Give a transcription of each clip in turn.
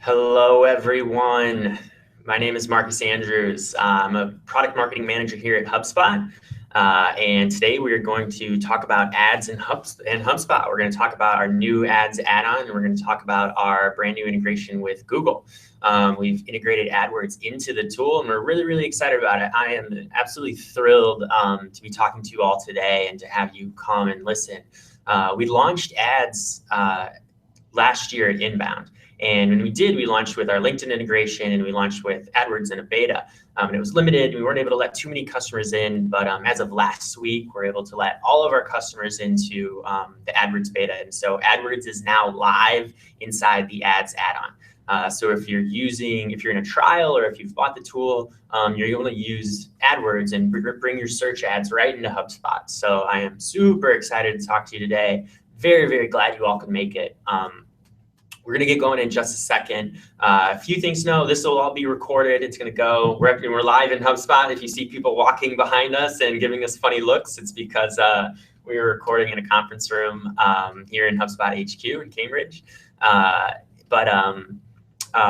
Hello, everyone. My name is Marcus Andrews. I'm a product marketing manager here at HubSpot. And today we are going to talk about ads in HubSpot. We're going to talk about our new ads add-on, and we're going to talk about our brand new integration with Google. We've integrated AdWords into the tool, and we're really, really excited about it. I am absolutely thrilled to be talking to you all today and to have you come and listen. We launched ads last year at Inbound. And when we did, we launched with our LinkedIn integration and we launched with AdWords in a beta. And it was limited. We weren't able to let too many customers in, but as of last week, we're able to let all of our customers into the AdWords beta. And so AdWords is now live inside the ads add-on. So if you're in a trial or if you've bought the tool, you're able to use AdWords and bring your search ads right into HubSpot. So I am super excited to talk to you today. Very, very glad you all could make it. We're going to get going in just a second. A few things to know, this will all be recorded. It's going to go, we're live in HubSpot. If you see people walking behind us and giving us funny looks, it's because we were recording in a conference room here in HubSpot HQ in Cambridge. A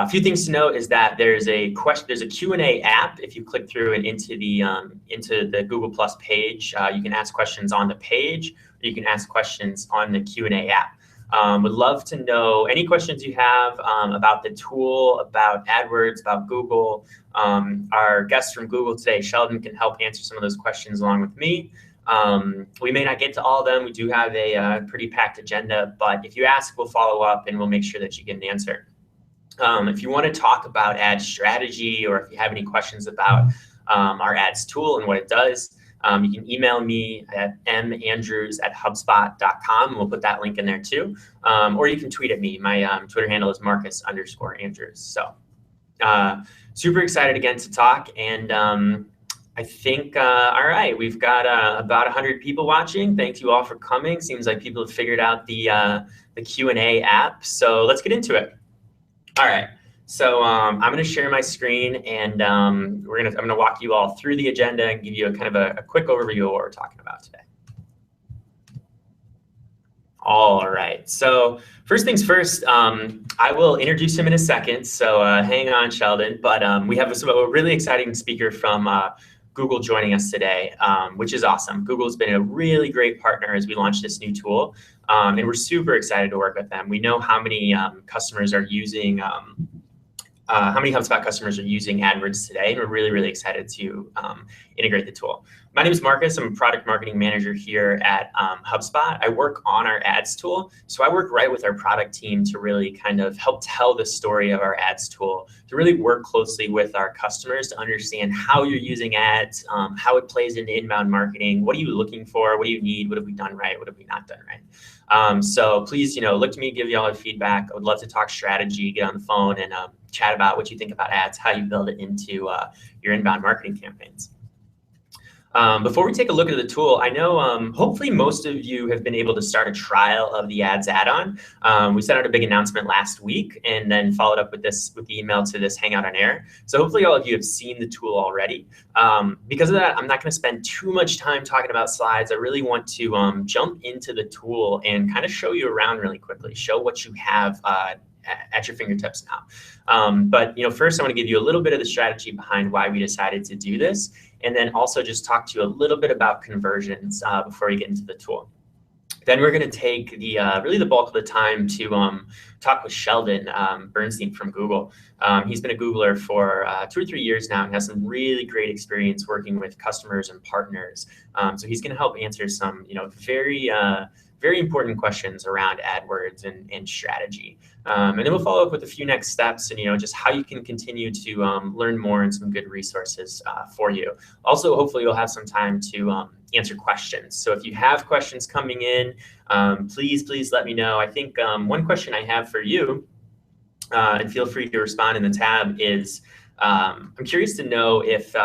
few things to note is that there's a Q&A app. If you click through and into the Google Plus page, you can ask questions on the page, or you can ask questions on the Q&A app. Would love to know any questions you have about the tool, about AdWords, about Google. Our guest from Google today, Sheldon, can help answer some of those questions along with me. We may not get to all of them. We do have a pretty packed agenda, but if you ask, we'll follow up and we'll make sure that you get an answer. If you want to talk about ad strategy or if you have any questions about our ads tool and what it does, you can email me at mandrews@hubspot.com. We'll put that link in there too. Or you can tweet at me. My Twitter handle is Marcus_Andrews. So super excited again to talk. And I think, all right, we've got about 100 people watching. Thank you all for coming. Seems like people have figured out the Q&A app. So let's get into it. All right. So I'm going to share my screen, and I'm going to walk you all through the agenda and give you a quick overview of what we're talking about today. All right. So first things first, I will introduce him in a second. So hang on, Sheldon. But we have a really exciting speaker from Google joining us today, which is awesome. Google's been a really great partner as we launch this new tool, and we're super excited to work with them. We know how many customers are using. How many HubSpot customers are using AdWords today, and we're really, really excited to integrate the tool. My name is Marcus. I'm a product marketing manager here at HubSpot. I work on our ads tool, so I work right with our product team to really kind of help tell the story of our ads tool, to really work closely with our customers to understand how you're using ads, how it plays into inbound marketing, what are you looking for, what do you need, what have we done right, what have we not done right. So please, look to me, give you all the feedback. I would love to talk strategy, get on the phone and chat about what you think about ads, how you build it into your inbound marketing campaigns. Before we take a look at the tool, I know hopefully most of you have been able to start a trial of the ads add-on. We sent out a big announcement last week and then followed up with the email to this Hangout on Air. So hopefully all of you have seen the tool already. Because of that, I'm not going to spend too much time talking about slides. I really want to jump into the tool and kind of show you around really quickly, show what you have at your fingertips now. But first I want to give you a little bit of the strategy behind why we decided to do this, and then also just talk to you a little bit about conversions before we get into the tool. Then we're going to take really the bulk of the time to talk with Sheldon Bernstein from Google. He's been a Googler for 2 or 3 years now and has some really great experience working with customers and partners. So he's going to help answer some very important questions around AdWords and strategy. And then we'll follow up with a few next steps and, just how you can continue to learn more and some good resources for you. Also, hopefully you'll have some time to answer questions. So if you have questions coming in, please let me know. I think one question I have for you, and feel free to respond in the tab, is I'm curious to know if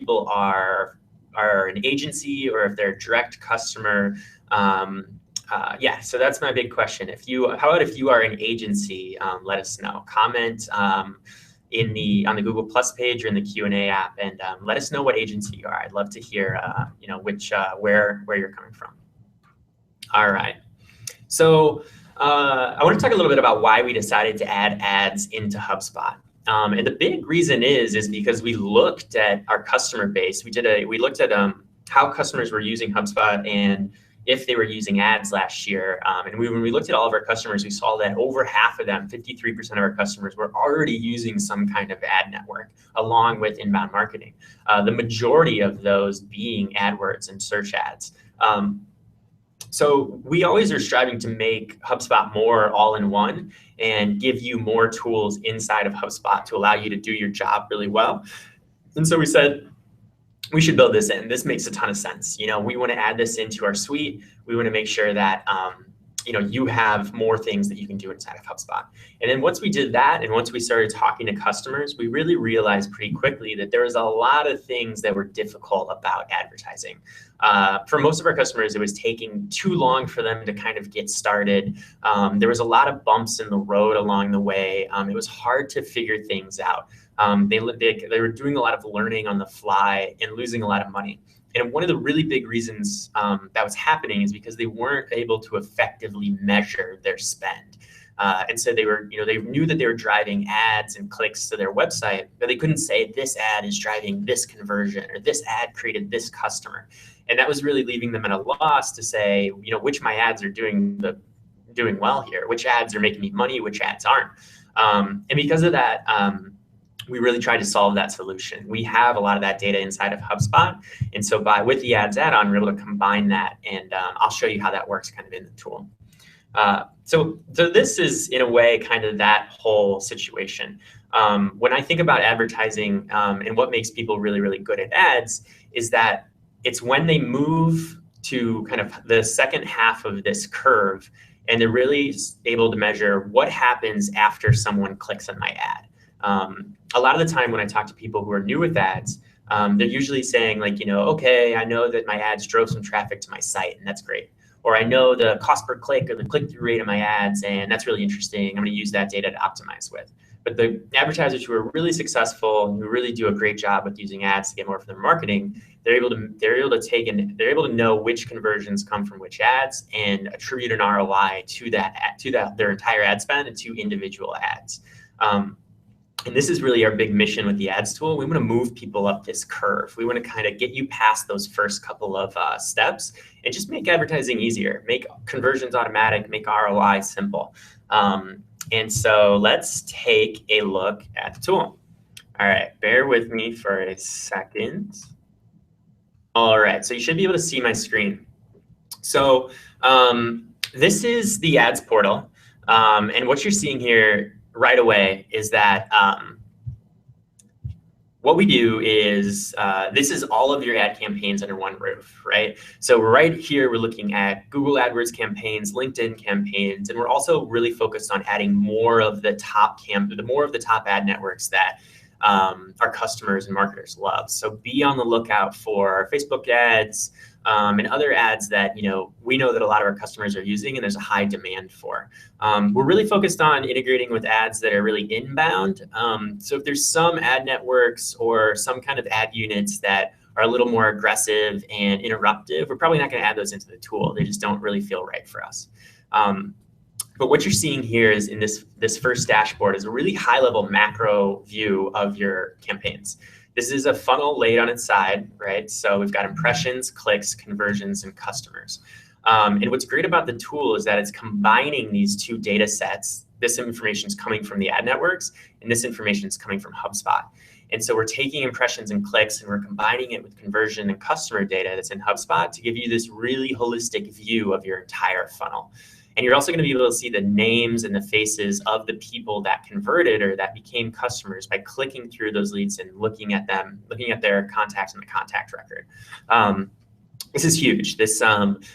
people are an agency or if they're a direct customer. So that's my big question. How about if you are an agency, let us know. Comment on the Google Plus page or in the Q&A app, and let us know what agency you are. I'd love to hear where you're coming from. All right. So I want to talk a little bit about why we decided to add ads into HubSpot. And the big reason is because we looked at our customer base. We looked at how customers were using HubSpot and if they were using ads last year. And when we looked at all of our customers, we saw that over half of them, 53% of our customers, were already using some kind of ad network along with inbound marketing. The majority of those being AdWords and search ads. So we always are striving to make HubSpot more all-in-one and give you more tools inside of HubSpot to allow you to do your job really well. And so we said, we should build this in. This makes a ton of sense. We want to add this into our suite. We want to make sure that you have more things that you can do inside of HubSpot. And then once we did that, and once we started talking to customers, we really realized pretty quickly that there was a lot of things that were difficult about advertising. For most of our customers, it was taking too long for them to kind of get started. There was a lot of bumps in the road along the way. It was hard to figure things out. They were doing a lot of learning on the fly and losing a lot of money. And one of the really big reasons that was happening is because they weren't able to effectively measure their spend. And so they knew that they were driving ads and clicks to their website, but they couldn't say this ad is driving this conversion or this ad created this customer. And that was really leaving them at a loss to say, which my ads are doing well here, which ads are making me money, which ads aren't. And because of that, we really tried to solve that solution. We have a lot of that data inside of HubSpot. And so with the ads add-on, we're able to combine that. And I'll show you how that works kind of in the tool. So this is, in a way, kind of that whole situation. When I think about advertising and what makes people really, really good at ads is that it's when they move to kind of the second half of this curve and they're really able to measure what happens after someone clicks on my ad. A lot of the time when I talk to people who are new with ads, they're usually saying like, okay, I know that my ads drove some traffic to my site and that's great. Or I know the cost per click or the click-through rate of my ads and that's really interesting. I'm going to use that data to optimize with. But the advertisers who are really successful, who really do a great job with using ads to get more from their marketing, they're able to know which conversions come from which ads and attribute an ROI to their entire ad spend and to individual ads. And this is really our big mission with the ads tool. We want to move people up this curve. We want to kind of get you past those first couple of steps and just make advertising easier, make conversions automatic, make ROI simple. And so let's take a look at the tool. All right, bear with me for a second. All right, so you should be able to see my screen. So this is the ads portal. And what you're seeing here right away is that what we do is this is all of your ad campaigns under one roof, right? So right here, we're looking at Google AdWords campaigns, LinkedIn campaigns, and we're also really focused on adding more of the top ad networks that our customers and marketers love. So be on the lookout for Facebook ads and other ads that we know that a lot of our customers are using and there's a high demand for. We're really focused on integrating with ads that are really inbound. So if there's some ad networks or some kind of ad units that are a little more aggressive and interruptive, we're probably not going to add those into the tool. They just don't really feel right for us. But what you're seeing here is in this first dashboard is a really high-level macro view of your campaigns. This is a funnel laid on its side, right? So we've got impressions, clicks, conversions, and customers. And what's great about the tool is that it's combining these two data sets. This information is coming from the ad networks, and this information is coming from HubSpot. And so we're taking impressions and clicks, and we're combining it with conversion and customer data that's in HubSpot to give you this really holistic view of your entire funnel. And you're also going to be able to see the names and the faces of the people that converted or that became customers by clicking through those leads and looking at their contacts in the contact record. This is huge. This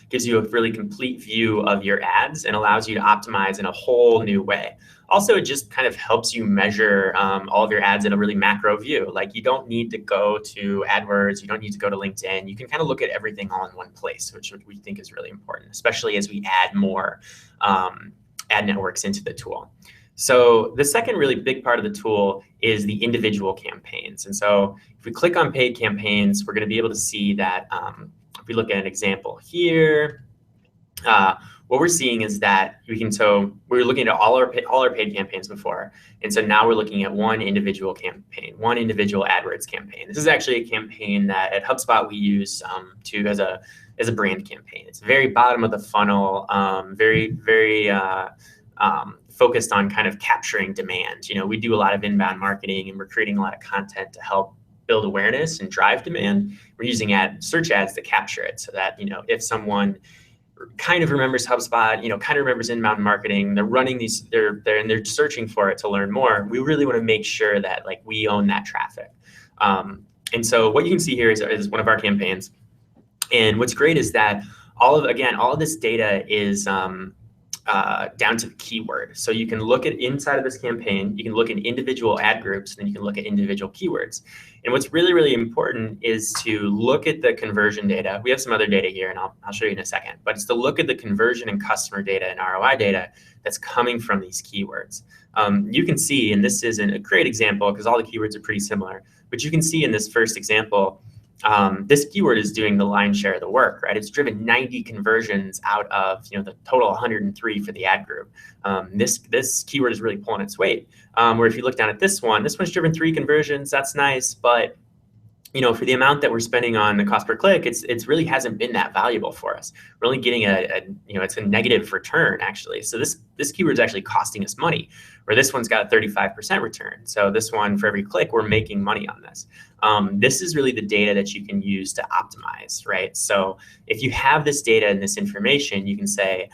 gives you a really complete view of your ads and allows you to optimize in a whole new way. Also, it just kind of helps you measure all of your ads in a really macro view. Like you don't need to go to AdWords, you don't need to go to LinkedIn. You can kind of look at everything all in one place, which we think is really important, especially as we add more ad networks into the tool. So the second really big part of the tool is the individual campaigns. And so if we click on paid campaigns, we're going to be able to see that if we look at an example here, what we're seeing is that so we were looking at all our paid campaigns before. And so now we're looking at one individual campaign, one individual AdWords campaign. This is actually a campaign that at HubSpot we use as a brand campaign. It's very bottom of the funnel, very focused on kind of capturing demand. We do a lot of inbound marketing and we're creating a lot of content to help build awareness and drive demand. We're using search ads to capture it so that, if someone kind of remembers HubSpot, kind of remembers inbound marketing, they're running they're searching for it to learn more. We really want to make sure that we own that traffic. And so what you can see here is one of our campaigns. And what's great is that all of this data is down to the keyword. So you can look at inside of this campaign, you can look at individual ad groups, and then you can look at individual keywords. And what's really, really important is to look at the conversion data. We have some other data here, and I'll show you in a second, but it's to look at the conversion and customer data and ROI data that's coming from these keywords. You can see, and this isn't a great example because all the keywords are pretty similar, but you can see in this first example, this keyword is doing the lion's share of the work, right? It's driven 90 conversions out of the total 103 for the ad group. This keyword is really pulling its weight. Where if you look down at this one's driven 3 conversions. That's nice, but for the amount that we're spending on the cost per click, it's really hasn't been that valuable for us. We're only getting it's a negative return actually. So this keyword is actually costing us money, where this one's got a 35% return. So this one, for every click, we're making money on this. This is really the data that you can use to optimize, right? So if you have this data and this information, you can say,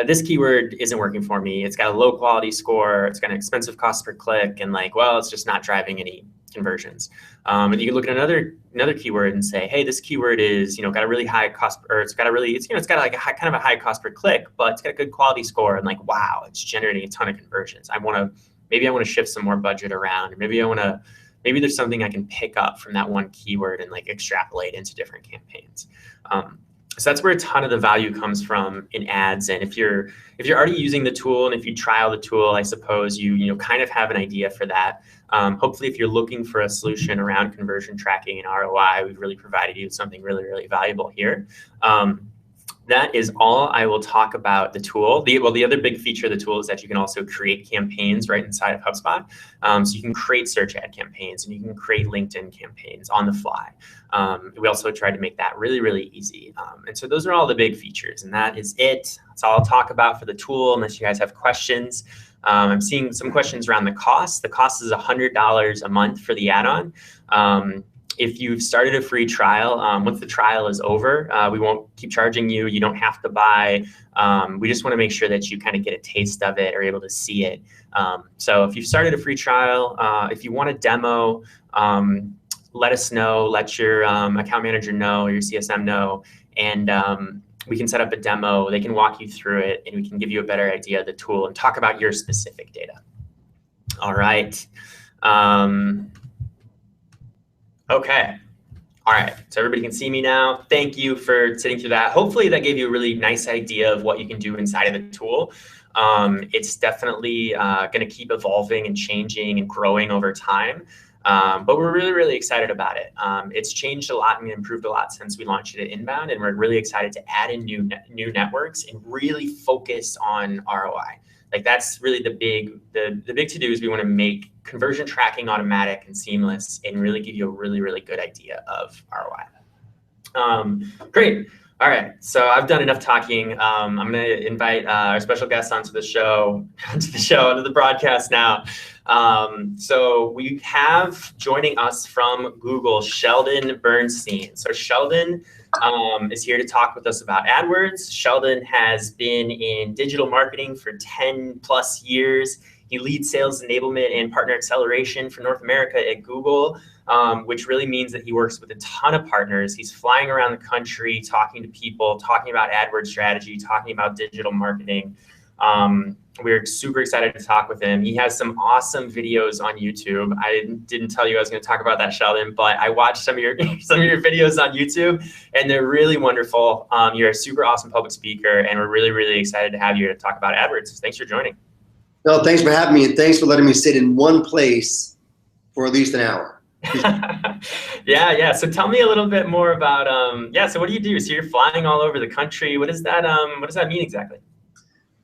this keyword isn't working for me. It's got a low quality score. It's got an expensive cost per click, and it's just not driving any conversions. And you can look at another keyword and say, hey, this keyword is got a really high cost, or it's got like a high cost per click, but it's got a good quality score, and wow, it's generating a ton of conversions. Maybe I want to shift some more budget around, or maybe there's something I can pick up from that one keyword and extrapolate into different campaigns. So that's where a ton of the value comes from in ads. And if you're already using the tool, and if you trial the tool, I suppose you kind of have an idea for that. Hopefully, if you're looking for a solution around conversion tracking and ROI, we've really provided you with something really, really valuable here. That is all I will talk about the tool. The other big feature of the tool is that you can also create campaigns right inside of HubSpot. So you can create search ad campaigns, and you can create LinkedIn campaigns on the fly. We also tried to make that really, really easy. And so those are all the big features, and that is it. That's all I'll talk about for the tool, unless you guys have questions. I'm seeing some questions around the cost. The cost is $100 a month for the add-on. If you've started a free trial, once the trial is over, we won't keep charging you. You don't have to buy. We just want to make sure that you kind of get a taste of it or able to see it. So if you've started a free trial, if you want a demo, let us know, let your account manager know, or your CSM know, and we can set up a demo. They can walk you through it, and we can give you a better idea of the tool and talk about your specific data. All right. Okay. All right. So everybody can see me now. Thank you for sitting through that. Hopefully that gave you a really nice idea of what you can do inside of the tool. It's definitely going to keep evolving and changing and growing over time. But we're really, really excited about it. It's changed a lot and improved a lot since we launched it at Inbound, and we're really excited to add in new networks and really focus on ROI. That's really the big to-do is we want to make conversion tracking automatic and seamless and really give you a really, really good idea of ROI. Great. All right. So I've done enough talking. I'm going to invite our special guest onto the broadcast now. So we have joining us from Google, Sheldon Bernstein. So Sheldon is here to talk with us about AdWords. Sheldon has been in digital marketing for 10 plus years. He leads sales enablement and partner acceleration for North America at Google, which really means that he works with a ton of partners. He's flying around the country, talking to people, talking about AdWords strategy, talking about digital marketing. We're super excited to talk with him. He has some awesome videos on YouTube. I didn't tell you I was going to talk about that, Sheldon, but I watched some of your videos on YouTube, and they're really wonderful. You're a super awesome public speaker, and we're really, really excited to have you to talk about AdWords. So thanks for joining. No, thanks for having me, and thanks for letting me sit in one place for at least an hour. Yeah. So tell me a little bit more about yeah. So what do you do? So you're flying all over the country. What does that mean exactly?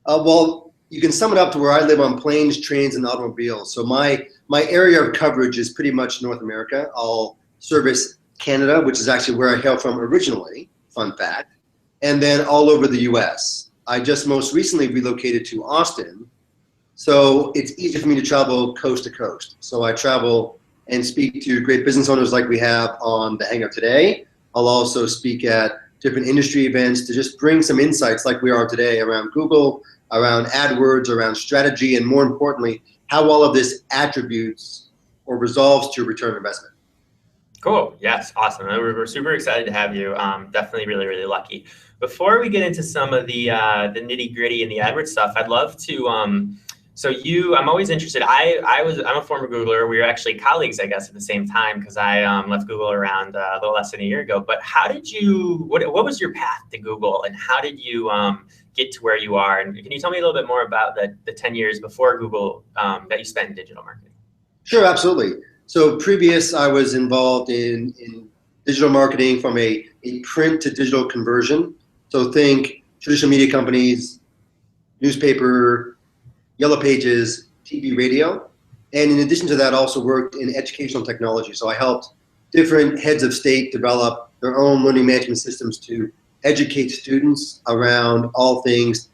Well, you can sum it up to where I live on planes, trains, and automobiles. So my area of coverage is pretty much North America. I'll service Canada, which is actually where I hail from originally, fun fact, and then all over the US. I just most recently relocated to Austin, so it's easy for me to travel coast to coast. So I travel and speak to great business owners like we have on the Hangout today. I'll also speak at different industry events to just bring some insights like we are today around Google, around AdWords, around strategy, and more importantly, how all of this attributes or resolves to return on investment. Cool. Yes. Awesome. We're super excited to have you. Definitely really, really lucky. Before we get into some of the nitty gritty and the AdWords stuff, I'd love to, I'm always interested. I'm a former Googler. We were actually colleagues, I guess, at the same time because I left Google around a little less than a year ago. But what was your path to Google and how did you get to where you are? And can you tell me a little bit more about the 10 years before Google that you spent in digital marketing? Sure, absolutely. So previous, I was involved in digital marketing from a print to digital conversion. So think traditional media companies, newspaper, Yellow Pages, TV, radio. And in addition to that, also worked in educational technology. So I helped different heads of state develop their own learning management systems to educate students around all things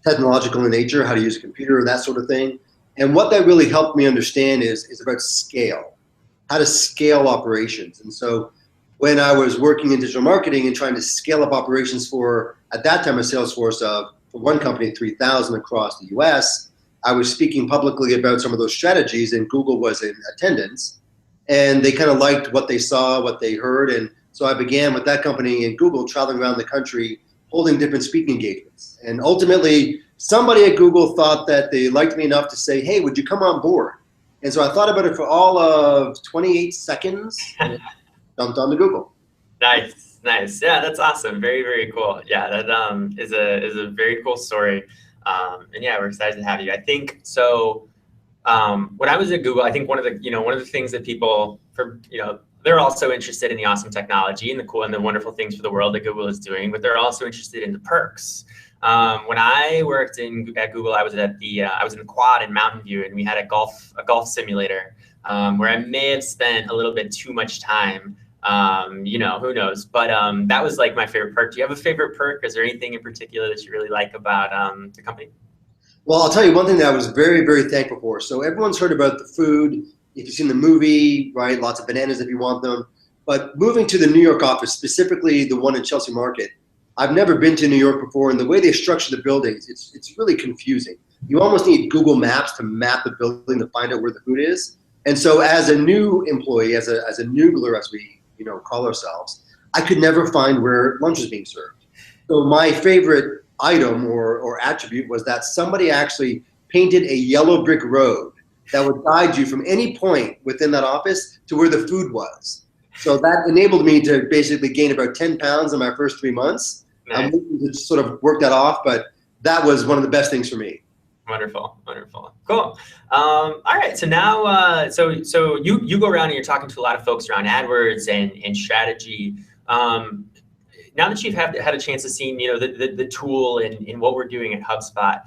technological in nature, how to use a computer, that sort of thing. And what that really helped me understand is about scale, how to scale operations. And so when I was working in digital marketing and trying to scale up operations for, at that time, a sales force of, for one company, 3,000 across the US, I was speaking publicly about some of those strategies, and Google was in attendance. And they kind of liked what they saw, what they heard. And so I began with that company and Google traveling around the country, holding different speaking engagements. And ultimately, somebody at Google thought that they liked me enough to say, hey, would you come on board? And so I thought about it for all of 28 seconds and jumped onto Google. Nice. Yeah, that's awesome. Very, very cool. Yeah, that is a very cool story. And yeah, we're excited to have you. I think so. When I was at Google, I think one of the things that people they're also interested in the awesome technology and the cool and the wonderful things for the world that Google is doing, but they're also interested in the perks. When I worked at Google, I was in the Quad in Mountain View, and we had a golf simulator where I may have spent a little bit too much time. Who knows? But that was like my favorite perk. Do you have a favorite perk? Is there anything in particular that you really like about the company? Well, I'll tell you one thing that I was very, very thankful for. So everyone's heard about the food. If you've seen the movie, right, lots of bananas if you want them. But moving to the New York office, specifically the one in Chelsea Market, I've never been to New York before, and the way they structure the buildings, it's really confusing. You almost need Google Maps to map the building to find out where the food is. And so as a new employee, as a noogler, as we call ourselves, I could never find where lunch was being served. So my favorite item or attribute was that somebody actually painted a yellow brick road that would guide you from any point within that office to where the food was. So that enabled me to basically gain about 10 pounds in my first 3 months. Nice. I'm looking to sort of work that off, but that was one of the best things for me. Wonderful. Cool. All right. So now, so you go around and you're talking to a lot of folks around AdWords and strategy. Now that you've had a chance to see, the tool and what we're doing at HubSpot,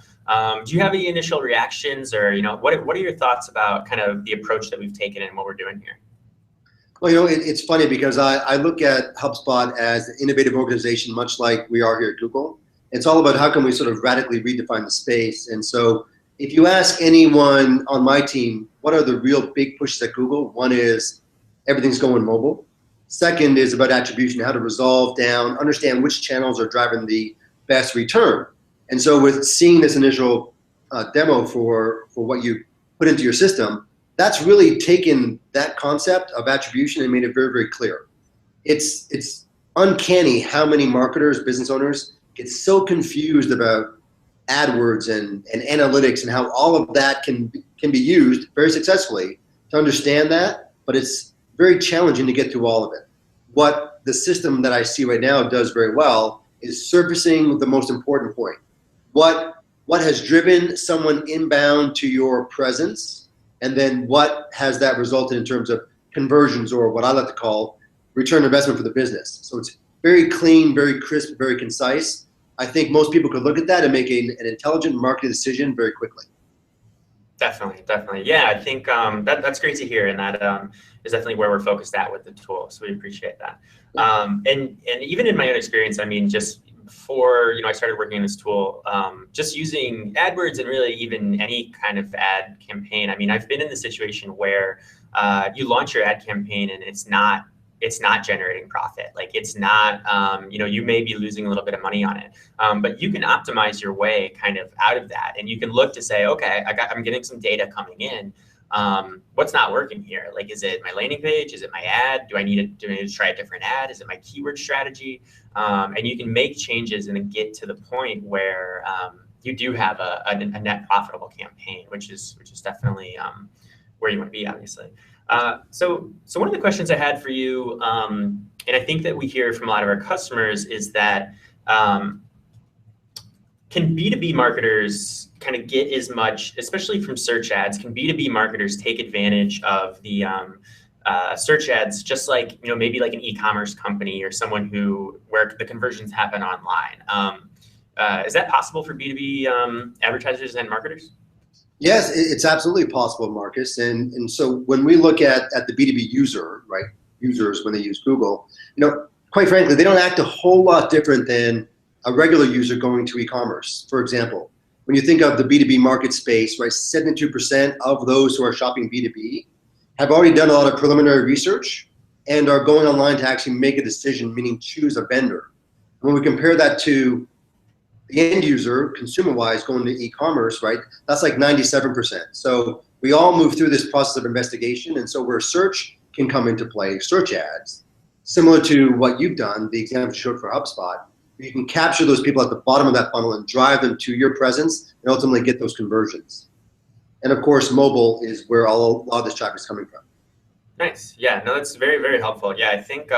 do you have any initial reactions, or what are your thoughts about kind of the approach that we've taken and what we're doing here? Well, it's funny because I look at HubSpot as an innovative organization, much like we are here at Google. It's all about how can we sort of radically redefine the space. And so if you ask anyone on my team, what are the real big pushes at Google? One is everything's going mobile. Second is about attribution, how to resolve down, understand which channels are driving the best return. And so with seeing this initial demo for what you put into your system, that's really taken that concept of attribution and made it very, very clear. It's uncanny how many marketers, business owners get so confused about AdWords and analytics and how all of that can be used very successfully to understand that, but it's very challenging to get through all of it. What the system that I see right now does very well is surfacing the most important point. What has driven someone inbound to your presence, and then what has that resulted in terms of conversions, or what I like to call return on investment for the business. So it's very clean, very crisp, very concise. I think most people could look at that and make an intelligent marketing decision very quickly. Definitely, definitely. Yeah, I think that's great to hear, and that is definitely where we're focused at with the tool. So we appreciate that. And even in my own experience, I mean, just before I started working in this tool, just using AdWords and really even any kind of ad campaign. I mean, I've been in the situation where you launch your ad campaign and it's not generating profit. Like it's not, you may be losing a little bit of money on it, but you can optimize your way kind of out of that. And you can look to say, okay, I'm getting some data coming in. What's not working here? Like, is it my landing page? Is it my ad? Do I need to try a different ad? Is it my keyword strategy? And you can make changes and then get to the point where you do have a net profitable campaign, which is definitely where you want to be, obviously. So one of the questions I had for you, and I think that we hear from a lot of our customers, is that can B2B marketers kind of get as much, especially from search ads, can B2B marketers take advantage of the search ads, just like, maybe like an e-commerce company or someone where the conversions happen online? Is that possible for B2B advertisers and marketers? Yes, it's absolutely possible, Marcus. And so when we look at the B2B user, right, users when they use Google, quite frankly, they don't act a whole lot different than a regular user going to e-commerce. For example, when you think of the B2B market space, right, 72% of those who are shopping B2B have already done a lot of preliminary research and are going online to actually make a decision, meaning choose a vendor. When we compare that to the end user, consumer-wise, going to e-commerce, right, that's like 97%. So we all move through this process of investigation, and so where search can come into play, search ads, similar to what you've done, the example you showed for HubSpot, you can capture those people at the bottom of that funnel and drive them to your presence and ultimately get those conversions. And of course, mobile is where a lot of this traffic is coming from. Nice. Yeah, no, that's very, very helpful. Yeah, I think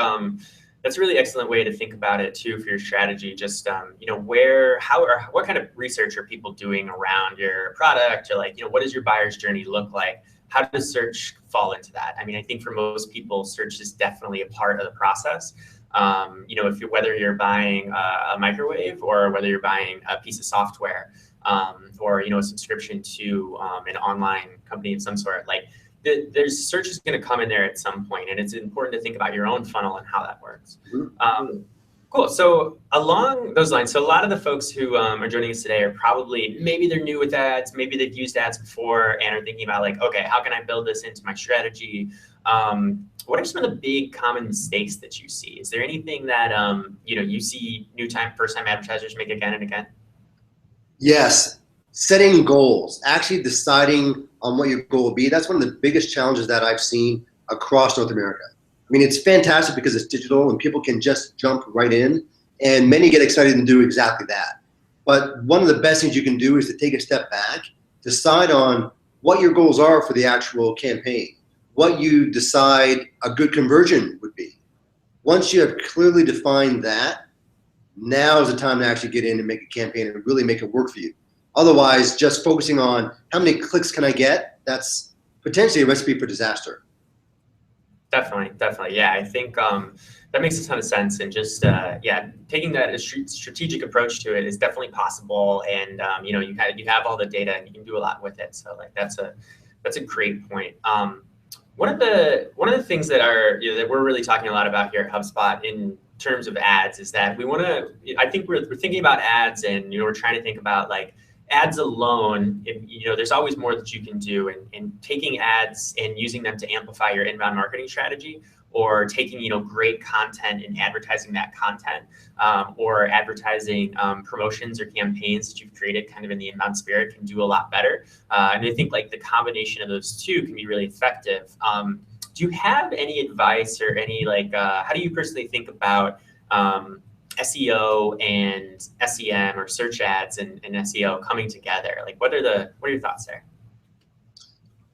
that's a really excellent way to think about it too for your strategy. Just what kind of research are people doing around your product, or like, what does your buyer's journey look like? How does search fall into that? I mean, I think for most people, search is definitely a part of the process. Whether you're buying a microwave or whether you're buying a piece of software, or a subscription to an online company of some sort, like there's search is going to come in there at some point, and it's important to think about your own funnel and how that works. Cool. So along those lines, so a lot of the folks who are joining us today are probably, maybe they're new with ads, maybe they've used ads before and are thinking about like, okay, how can I build this into my strategy? What are some of the big common mistakes that you see? Is there anything that you see first-time advertisers make again and again? Yes, setting goals, actually deciding on what your goal will be. That's one of the biggest challenges that I've seen across North America. I mean, it's fantastic because it's digital and people can just jump right in, and many get excited and do exactly that. But one of the best things you can do is to take a step back, decide on what your goals are for the actual campaign, what you decide a good conversion would be. Once you have clearly defined that, now is the time to actually get in and make a campaign and really make it work for you. Otherwise, just focusing on how many clicks can I get, that's potentially a recipe for disaster. Definitely. Yeah, I think that makes a ton of sense. And just, taking that strategic approach to it is definitely possible. And, you have all the data and you can do a lot with it. So like, that's a great point. One of the things that that we're really talking a lot about here at HubSpot in terms of ads is that I think we're thinking about ads, and, we're trying to think about like ads alone. There's always more that you can do, and taking ads and using them to amplify your inbound marketing strategy, or taking, great content and advertising that content, or advertising promotions or campaigns that you've created kind of in the inbound spirit can do a lot better. And I think like the combination of those two can be really effective. Do you have any advice or any how do you personally think about SEO and SEM, or search ads and SEO coming together? Like, what are your thoughts there?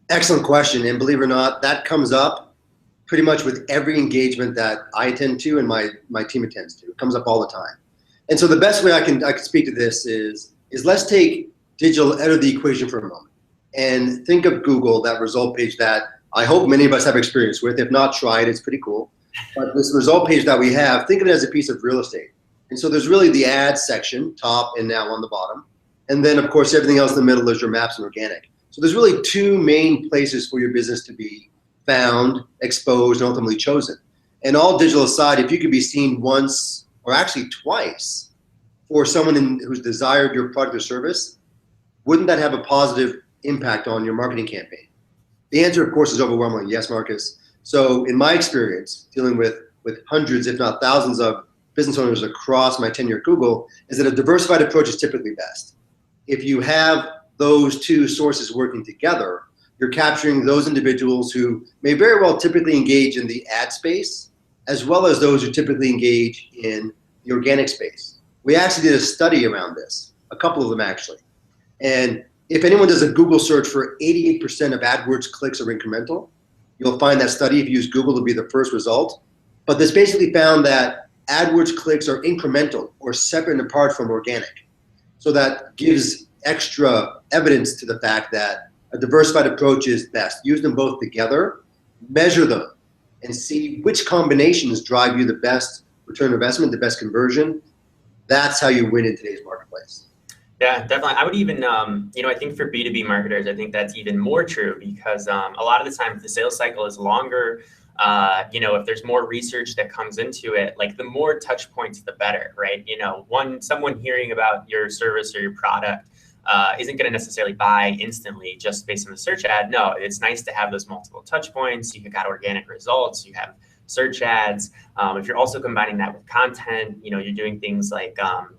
Excellent question. And believe it or not, that comes up pretty much with every engagement that I attend to and my team attends to. It comes up all the time. And so the best way I can speak to this is let's take digital out of the equation for a moment and think of Google, that result page that I hope many of us have experience with. If not, try it. It's pretty cool. But this result page that we have, think of it as a piece of real estate. And so there's really the ads section, top and now on the bottom. And then, of course, everything else in the middle is your maps and organic. So there's really two main places for your business to be found, exposed, and ultimately chosen. And all digital aside, if you could be seen once or actually twice for someone who's desired your product or service, wouldn't that have a positive impact on your marketing campaign? The answer, of course, is overwhelmingly yes, Marcus. So in my experience, dealing with hundreds, if not thousands of business owners across my tenure at Google, is that a diversified approach is typically best. If you have those two sources working together, you're capturing those individuals who may very well typically engage in the ad space, as well as those who typically engage in the organic space. We actually did a study around this, a couple of them actually. And if anyone does a Google search for 88% of AdWords clicks are incremental, you'll find that study if you use Google to be the first result. But this basically found that AdWords clicks are incremental or separate and apart from organic. So that gives extra evidence to the fact that a diversified approach is best. Use them both together, measure them, and see which combinations drive you the best return on investment, the best conversion. That's how you win in today's marketplace. Yeah, definitely. I would even, I think for B2B marketers, I think that's even more true because a lot of the time, if the sales cycle is longer, if there's more research that comes into it, like the more touch points, the better, right? Someone hearing about your service or your product isn't going to necessarily buy instantly just based on the search ad. No, it's nice to have those multiple touch points. You've got organic results, you have search ads. If you're also combining that with content, you're doing things like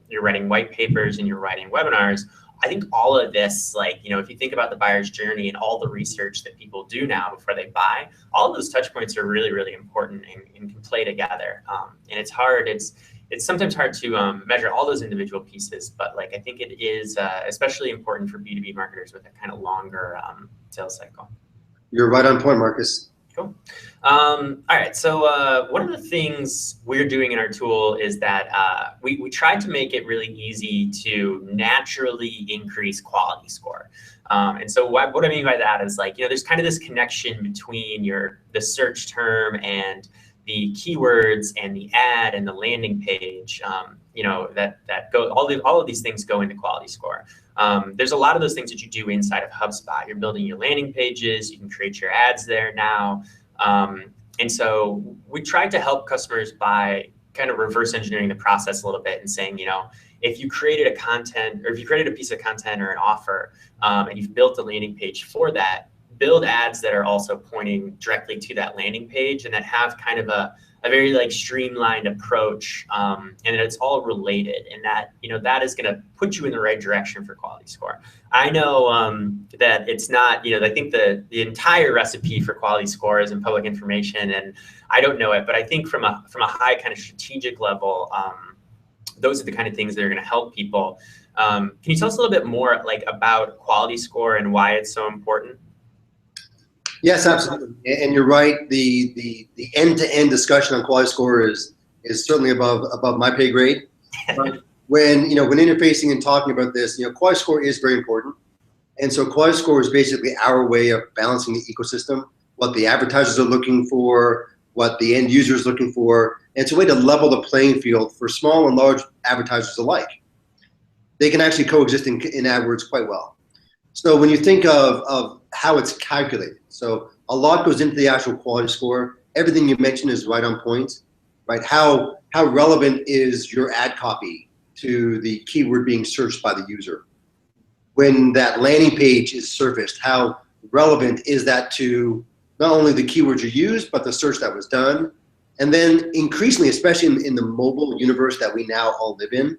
you're writing white papers and you're writing webinars. I think all of this, if you think about the buyer's journey and all the research that people do now before they buy, all of those touch points are really, really important and can play together. And it's hard. It's sometimes hard to measure all those individual pieces, but I think it is especially important for B2B marketers with a kind of longer sales cycle. You're right on point, Marcus. Cool. All right. So one of the things we're doing in our tool is that we tried to make it really easy to naturally increase quality score. And so what I mean by that is there's kind of this connection between the search term and the keywords and the ad and the landing page, that go, all of these things go into quality score. There's a lot of those things that you do inside of HubSpot. You're building your landing pages, you can create your ads there now. And so we tried to help customers by kind of reverse engineering the process a little bit and saying, if you created a piece of content or an offer, and you've built a landing page for that, build ads that are also pointing directly to that landing page and that have kind of a very streamlined approach, and it's all related, and that that is going to put you in the right direction for quality score. I know that it's not, I think the entire recipe for quality score is in public information, and I don't know it, but I think from a high kind of strategic level, those are the kind of things that are going to help people. Can you tell us a little bit more about quality score and why it's so important? Yes, absolutely. And you're right. The end-to-end discussion on quality score is certainly above my pay grade. When interfacing and talking about this, quality score is very important. And so quality score is basically our way of balancing the ecosystem, what the advertisers are looking for, what the end user is looking for. And it's a way to level the playing field for small and large advertisers alike. They can actually coexist in AdWords quite well. So when you think of how it's calculated, so a lot goes into the actual quality score. Everything you mentioned is right on point, right? How relevant is your ad copy to the keyword being searched by the user? When that landing page is surfaced, how relevant is that to not only the keywords you used, but the search that was done? And then increasingly, especially in the mobile universe that we now all live in,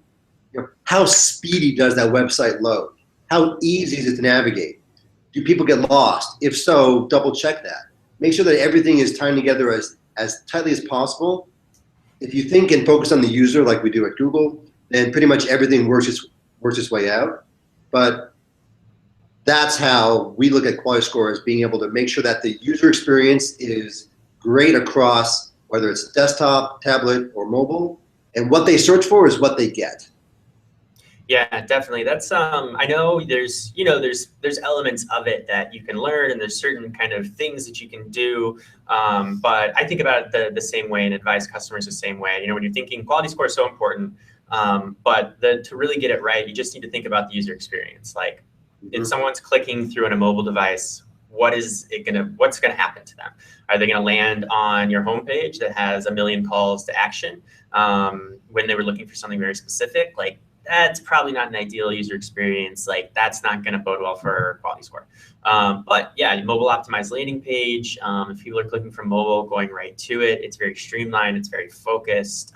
how speedy does that website load? How easy is it to navigate? Do people get lost? If so, double check that. Make sure that everything is tying together as tightly as possible. If you think and focus on the user like we do at Google, then pretty much everything works its way out. But that's how we look at quality score, as being able to make sure that the user experience is great across whether it's desktop, tablet, or mobile, and what they search for is what they get. Yeah, definitely. That's I know there's elements of it that you can learn, and there's certain kind of things that you can do. But I think about it the same way and advise customers the same way. When you're thinking quality score is so important, but to really get it right, you just need to think about the user experience. Like, if someone's clicking through on a mobile device, what's gonna happen to them? Are they gonna land on your homepage that has a million calls to action when they were looking for something very specific? Like, that's probably not an ideal user experience. Like, that's not going to bode well for quality score. But yeah, mobile optimized landing page. If people are clicking from mobile, going right to it, it's very streamlined. It's very focused.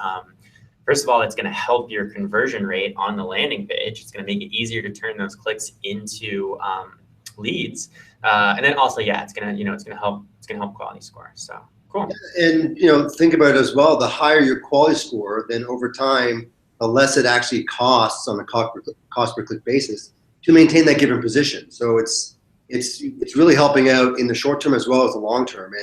First of all, it's going to help your conversion rate on the landing page. It's going to make it easier to turn those clicks into leads. And then also, yeah, it's going to help quality score. So cool. And think about it as well. The higher your quality score, then over time, the less it actually costs on a cost per click basis to maintain that given position. So it's really helping out in the short term as well as the long term.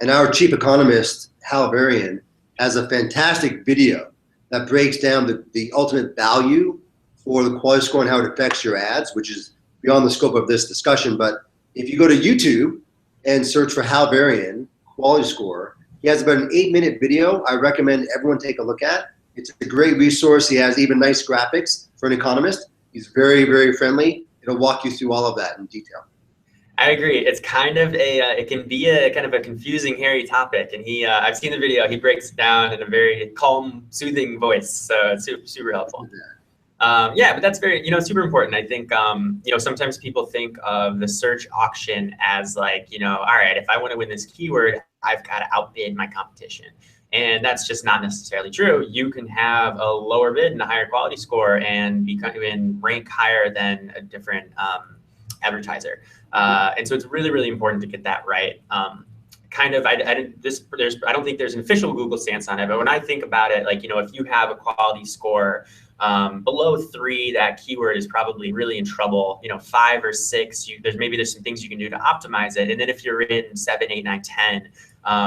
And our chief economist, Hal Varian, has a fantastic video that breaks down the ultimate value for the quality score and how it affects your ads, which is beyond the scope of this discussion. But if you go to YouTube and search for Hal Varian quality score, he has about an 8-minute video I recommend everyone take a look at. It's a great resource. He has even nice graphics for an economist. He's very, very friendly. It'll walk you through all of that in detail. I agree. It's kind of it can be a kind of a confusing, hairy topic. And I've seen the video. He breaks it down in a very calm, soothing voice. So it's super, super helpful. Yeah, but that's very, super important. I think, sometimes people think of the search auction as like, all right, if I want to win this keyword, I've got to outbid my competition. And that's just not necessarily true. You can have a lower bid and a higher quality score and rank higher than a different advertiser. And so it's really, really important to get that right. I don't think there's an official Google stance on it, but when I think about it, like, if you have a quality score below 3, that keyword is probably really in trouble. 5 or 6, there's some things you can do to optimize it. And then if you're in 7, 8, 9, 10,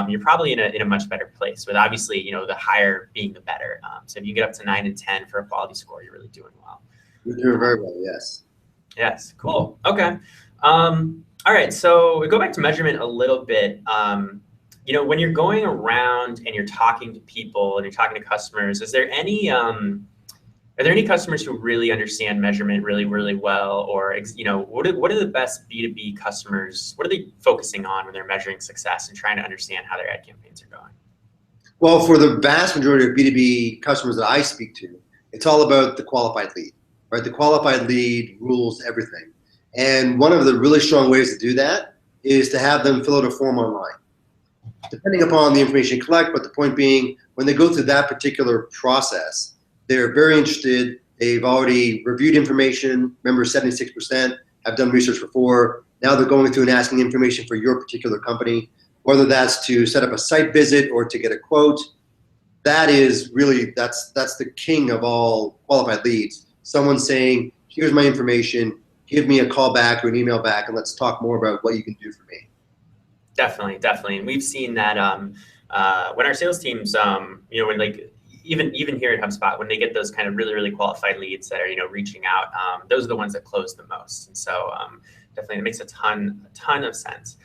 you're probably in a much better place, with obviously, the higher being the better. So if you get up to 9 and 10 for a quality score, you're really doing well. You're doing very well, yes. Yes, cool. Okay. All right, so we go back to measurement a little bit. When you're going around and you're talking to people and you're talking to customers, are there any customers who really understand measurement really, really well? Or, what are the best B2B customers? What are they focusing on when they're measuring success and trying to understand how their ad campaigns are going? Well, for the vast majority of B2B customers that I speak to, it's all about the qualified lead, right? The qualified lead rules everything. And one of the really strong ways to do that is to have them fill out a form online, depending upon the information you collect. But the point being, when they go through that particular process, they're very interested. They've already reviewed information. Remember, 76% have done research before. Now they're going through and asking information for your particular company, whether that's to set up a site visit or to get a quote. That is really, that's the king of all qualified leads. Someone saying, here's my information, give me a call back or an email back, and let's talk more about what you can do for me. Definitely, definitely. And we've seen that when our sales teams, when even here at HubSpot, when they get those kind of really, really qualified leads that are, reaching out, those are the ones that close the most. And so definitely it makes a ton of sense.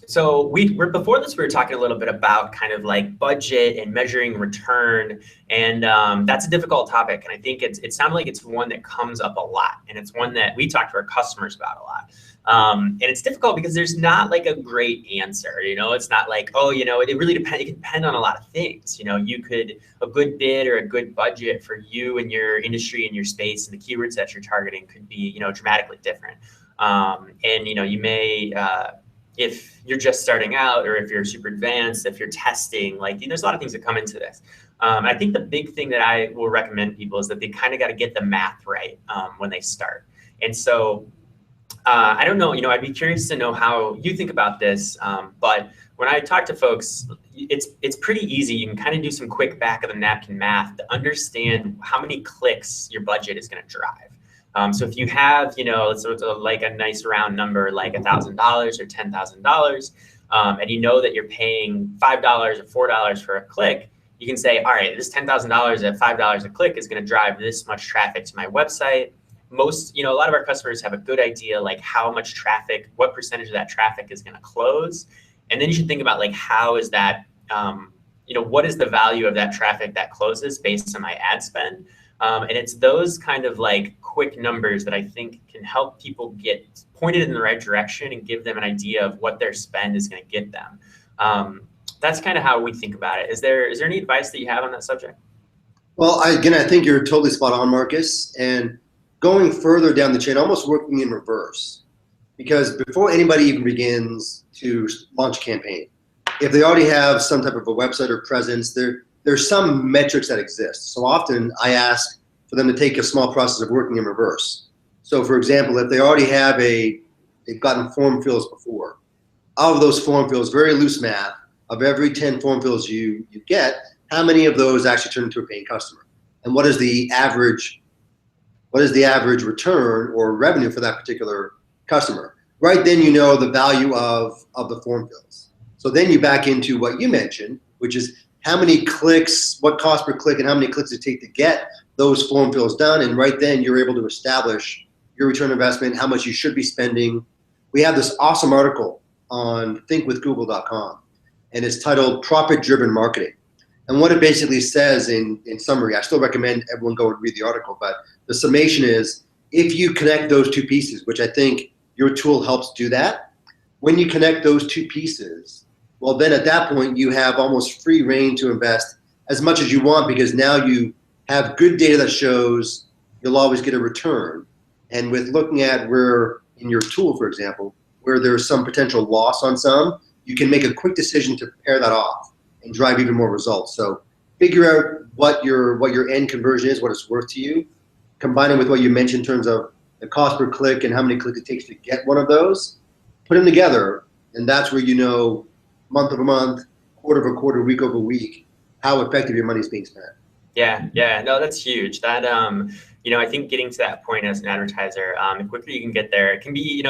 So before this, we were talking a little bit about kind of like budget and measuring return, and that's a difficult topic. And I think it sounded like it's one that comes up a lot, and it's one that we talk to our customers about a lot. And it's difficult because there's not like a great answer. It's not like, it really depends. It can depend on a lot of things. A good bid or a good budget for you and your industry and your space and the keywords that you're targeting could be, dramatically different. And you may, if you're just starting out, or if you're super advanced, if you're testing, there's a lot of things that come into this. I think the big thing that I will recommend people is that they kind of got to get the math right when they start. And so I don't know, I'd be curious to know how you think about this. But when I talk to folks, it's pretty easy. You can kind of do some quick back of the napkin math to understand how many clicks your budget is going to drive. So if you have, like a nice round number, like $1,000 or $10,000, and that you're paying $5 or $4 for a click, you can say, all right, this $10,000 at $5 a click is going to drive this much traffic to my website. Most, a lot of our customers have a good idea, like how much traffic, what percentage of that traffic is going to close. And then you should think about like, how is that, what is the value of that traffic that closes based on my ad spend? And it's those kind of like quick numbers that I think can help people get pointed in the right direction and give them an idea of what their spend is going to get them. That's kind of how we think about it. Is there any advice that you have on that subject? Well, I think you're totally spot on, Marcus. And going further down the chain, almost working in reverse, because before anybody even begins to launch a campaign, if they already have some type of a website or presence, there's some metrics that exist. So often I ask for them to take a small process of working in reverse. So for example, if they already have they've gotten form fills before, out of those form fills, very loose math, of every 10 form fills you get, how many of those actually turn into a paying customer? And what is the average return or revenue for that particular customer? Right then you know the value of the form fills. So then you back into what you mentioned, which is how many clicks, what cost per click, and how many clicks it take to get those form fills done. And right then you're able to establish your return on investment, how much you should be spending. We have this awesome article on thinkwithgoogle.com, and it's titled Profit-Driven Marketing. And what it basically says in summary, I still recommend everyone go and read the article, but the summation is, if you connect those two pieces, which I think your tool helps do that, when you connect those two pieces, well, then at that point you have almost free reign to invest as much as you want, because now you have good data that shows you'll always get a return. And with looking at where in your tool, for example, where there's some potential loss on some, you can make a quick decision to pair that off and drive even more results. So figure out what your end conversion is, what it's worth to you, combine it with what you mentioned in terms of the cost per click and how many clicks it takes to get one of those, put them together, and that's where you know month over month, quarter over quarter, week over week, how effective your money is being spent. Yeah, no, that's huge. That, I think getting to that point as an advertiser, the quicker you can get there, it can be,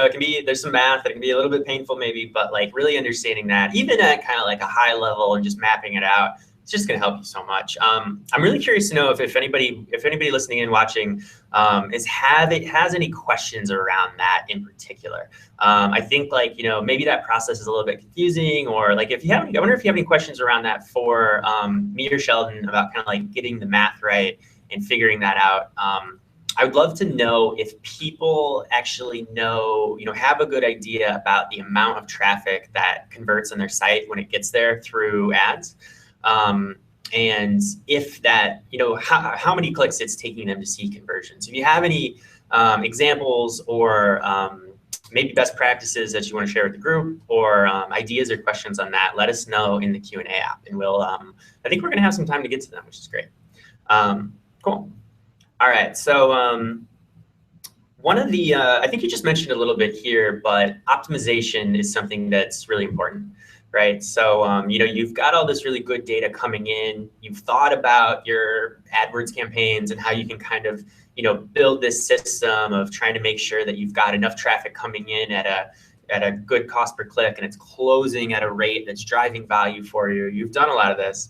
there's some math that can be a little bit painful maybe, but like really understanding that, even at kind of like a high level and just mapping it out, it's just going to help you so much. I'm really curious to know if anybody listening and watching has any questions around that in particular. I think like, maybe that process is a little bit confusing, or like I wonder if you have any questions around that for me or Sheldon about kind of like getting the math right and figuring that out. I would love to know if people actually know, have a good idea about the amount of traffic that converts on their site when it gets there through ads. And if that, how many clicks it's taking them to see conversions. If you have any examples or maybe best practices that you want to share with the group, or ideas or questions on that, let us know in the Q&A app, and we'll, I think we're going to have some time to get to them, which is great. Cool. All right. So one of the, I think you just mentioned a little bit here, but optimization is something that's really important. Right. So, you've got all this really good data coming in. You've thought about your AdWords campaigns and how you can kind of, build this system of trying to make sure that you've got enough traffic coming in at a good cost per click, and it's closing at a rate that's driving value for you. You've done a lot of this.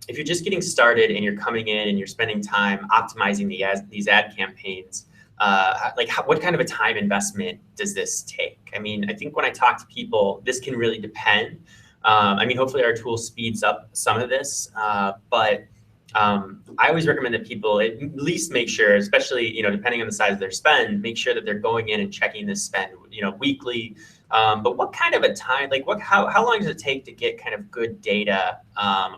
If you're just getting started and you're coming in and you're spending time optimizing these ad campaigns, what kind of a time investment does this take? I mean, I think when I talk to people, this can really depend. Hopefully our tool speeds up some of this, but I always recommend that people at least make sure, especially, depending on the size of their spend, make sure that they're going in and checking this spend, weekly. But what kind of a time, how long does it take to get kind of good data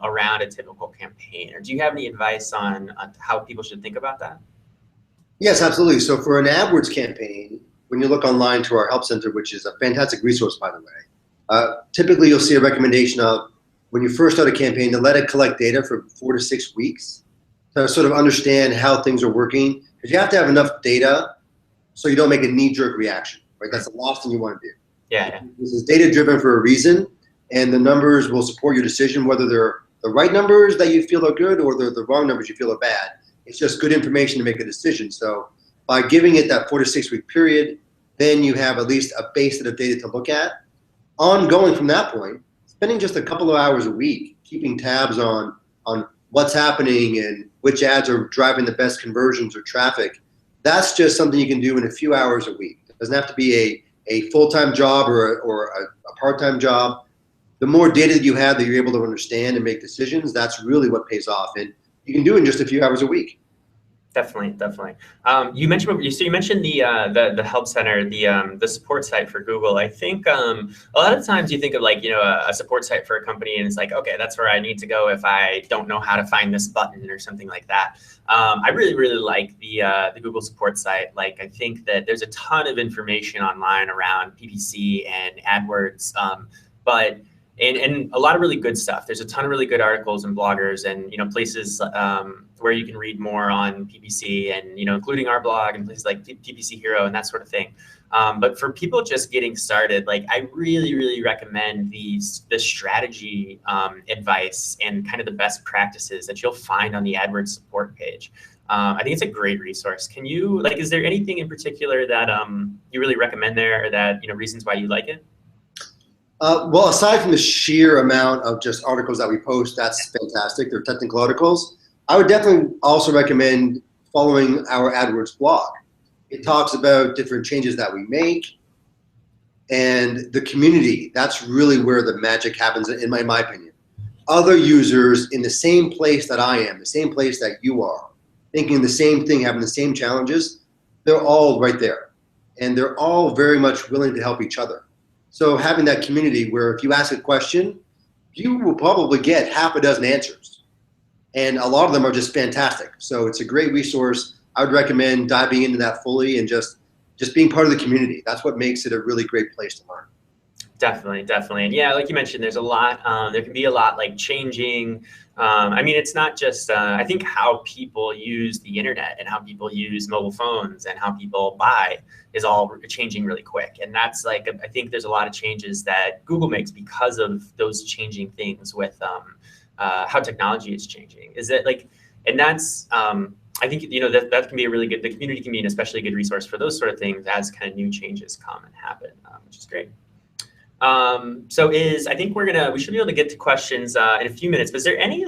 around a typical campaign? Or do you have any advice on how people should think about that? Yes, absolutely. So for an AdWords campaign, when you look online to our Help Center, which is a fantastic resource, by the way, typically you'll see a recommendation of, when you first start a campaign, to let it collect data for 4 to 6 weeks to sort of understand how things are working. Because you have to have enough data so you don't make a knee-jerk reaction, right? That's the last thing you want to do. Yeah. This is data-driven for a reason, and the numbers will support your decision, whether they're the right numbers that you feel are good or they're the wrong numbers you feel are bad. It's just good information to make a decision. So by giving it that 4 to 6 week period, then you have at least a base set of data to look at. Ongoing from that point, spending just a couple of hours a week keeping tabs on what's happening and which ads are driving the best conversions or traffic, that's just something you can do in a few hours a week. It doesn't have to be a full-time job or a part-time job. The more data that you have that you're able to understand and make decisions, that's really what pays off. And you can do it in just a few hours a week. Definitely, definitely. You mentioned the help center, the support site for Google. I think a lot of times you think of like a support site for a company, and it's like, okay, that's where I need to go if I don't know how to find this button or something like that. I really like the Google support site. Like, I think that there's a ton of information online around PPC and AdWords, but and a lot of really good stuff. There's a ton of really good articles and bloggers and places where you can read more on PPC and including our blog and places like PPC Hero and that sort of thing. But for people just getting started, like I really recommend the strategy advice and kind of the best practices that you'll find on the AdWords support page. I think it's a great resource. Can you is there anything in particular that you really recommend there, or that reasons why you like it? Well, aside from the sheer amount of just articles that we post, that's fantastic. They're technical articles. I would definitely also recommend following our AdWords blog. It talks about different changes that we make and the community. That's really where the magic happens, in my opinion. Other users in the same place that I am, the same place that you are, thinking the same thing, having the same challenges, they're all right there. And they're all very much willing to help each other. So having that community where if you ask a question, you will probably get half a dozen answers. And a lot of them are just fantastic. So it's a great resource. I would recommend diving into that fully and just being part of the community. That's what makes it a really great place to learn. Definitely. And yeah, like you mentioned, there's a lot, there can be a lot like changing. I mean, it's not just, I think how people use the internet and how people use mobile phones and how people buy is all changing really quick. And that's like, I think there's a lot of changes that Google makes because of those changing things with how technology is changing. Is it like, and that's, I think, that can be a really good, the community can be an especially good resource for those sort of things as kind of new changes come and happen, which is great. I think we should be able to get to questions in a few minutes, but is there any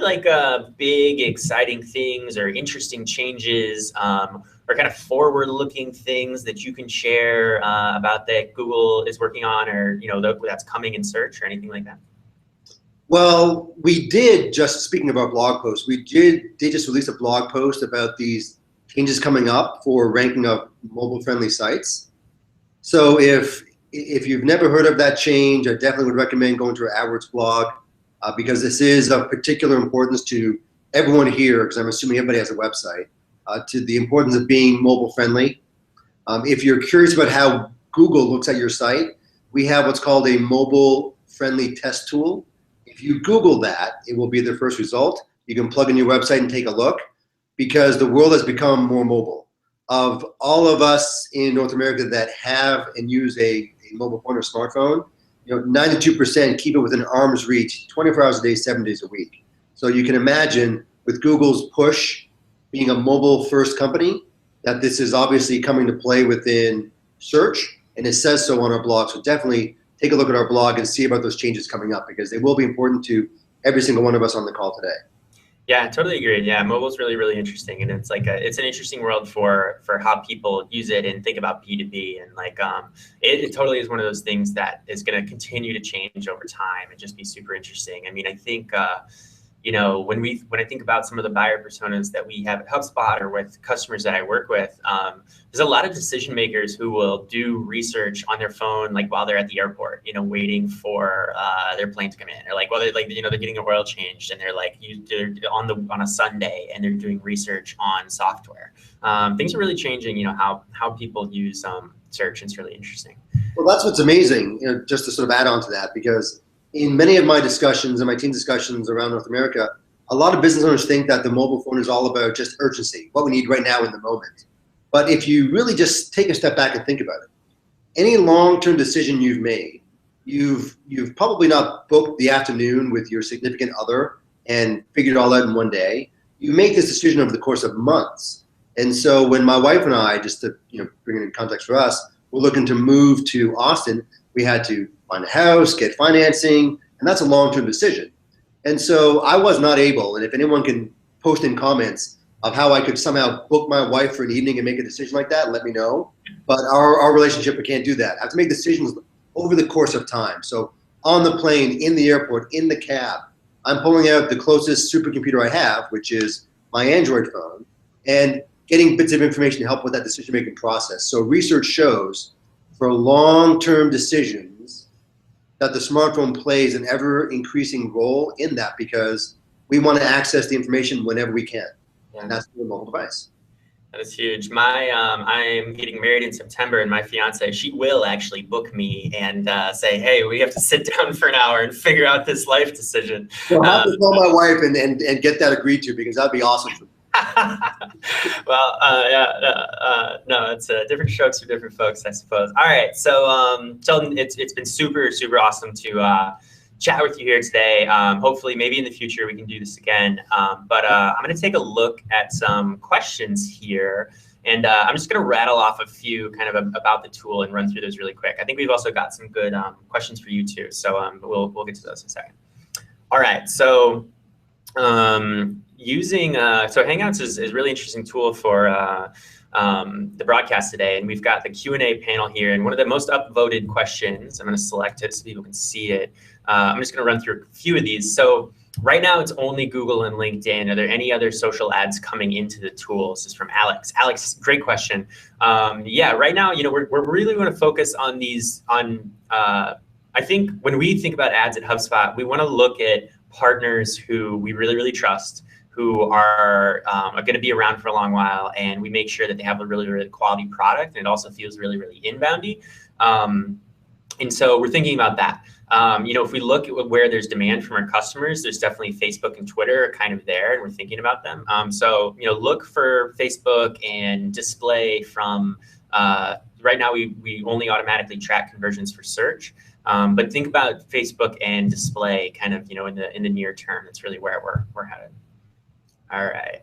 big exciting things or interesting changes or kind of forward looking things that you can share about that Google is working on, or that's coming in search or anything like that? Well, we did, just speaking of our blog posts, we did just release a blog post about these changes coming up for ranking of mobile friendly sites. So if you've never heard of that change, I definitely would recommend going to our AdWords blog because this is of particular importance to everyone here, because I'm assuming everybody has a website, to the importance of being mobile friendly. If you're curious about how Google looks at your site, we have what's called a mobile friendly test tool. If you Google that, it will be the first result. You can plug in your website and take a look, because the world has become more mobile. Of all of us in North America that have and use a mobile phone or smartphone, 92% keep it within arm's reach 24 hours a day, 7 days a week. So you can imagine with Google's push, being a mobile first company, that this is obviously coming to play within search, and it says so on our blog. So definitely take a look at our blog and see about those changes coming up, because they will be important to every single one of us on the call today. Yeah, I totally agree. Yeah, mobile's really interesting, and it's it's an interesting world for how people use it and think about B2B, and it totally is one of those things that is going to continue to change over time and just be super interesting. I mean, I think when I think about some of the buyer personas that we have at HubSpot or with customers that I work with, there's a lot of decision makers who will do research on their phone, while they're at the airport, waiting for their plane to come in, or while they're they're getting their oil changed, and they're on a Sunday and they're doing research on software. Things are really changing, how people use search, and it's really interesting. Well, that's what's amazing, just to sort of add on to that, because in many of my discussions and my team discussions around North America, a lot of business owners think that the mobile phone is all about just urgency, what we need right now in the moment. But if you really just take a step back and think about it, any long-term decision you've made, you've probably not booked the afternoon with your significant other and figured it all out in one day. You make this decision over the course of months. And so when my wife and I, just to bring it in context for us, we're looking to move to Austin, we had to find a house, get financing, and that's a long-term decision. And so I was not able, and if anyone can post in comments of how I could somehow book my wife for an evening and make a decision like that, let me know. But our relationship, we can't do that. I have to make decisions over the course of time. So on the plane, in the airport, in the cab, I'm pulling out the closest supercomputer I have, which is my Android phone, and getting bits of information to help with that decision-making process. So research shows for long-term decisions that the smartphone plays an ever-increasing role in that, because we want to access the information whenever we can. Yeah. And that's the mobile device. That is huge. I'm getting married in September, and my fiance, she will actually book me and say, "Hey, we have to sit down for an hour and figure out this life decision." So I have to call my wife and get that agreed to, because that'd be awesome for me. Well, no, it's different strokes for different folks, I suppose. All right, so Sheldon, it's been super awesome to chat with you here today. Hopefully, maybe in the future we can do this again. But I'm going to take a look at some questions here, and I'm just going to rattle off a few kind of about the tool and run through those really quick. I think we've also got some good questions for you too, so we'll get to those in a second. All right, so using so Hangouts is a really interesting tool for the broadcast today, and we've got the Q&A panel here, and one of the most upvoted questions, I'm going to select it so people can see it. I'm just going to run through a few of these. So right now it's only Google and LinkedIn. Are there any other social ads coming into the tool? This is from Alex. Alex, great question. Yeah, right now, we're really going to focus on these I think when we think about ads at HubSpot, we want to look at partners who we really trust, who are going to be around for a long while, and we make sure that they have a really quality product, and it also feels really inboundy. And so we're thinking about that. If we look at where there's demand from our customers, there's definitely Facebook and Twitter are kind of there, and we're thinking about them. So look for Facebook and display from, right now we only automatically track conversions for search. But think about Facebook and display kind of, in the near term. That's really where we're headed. All right.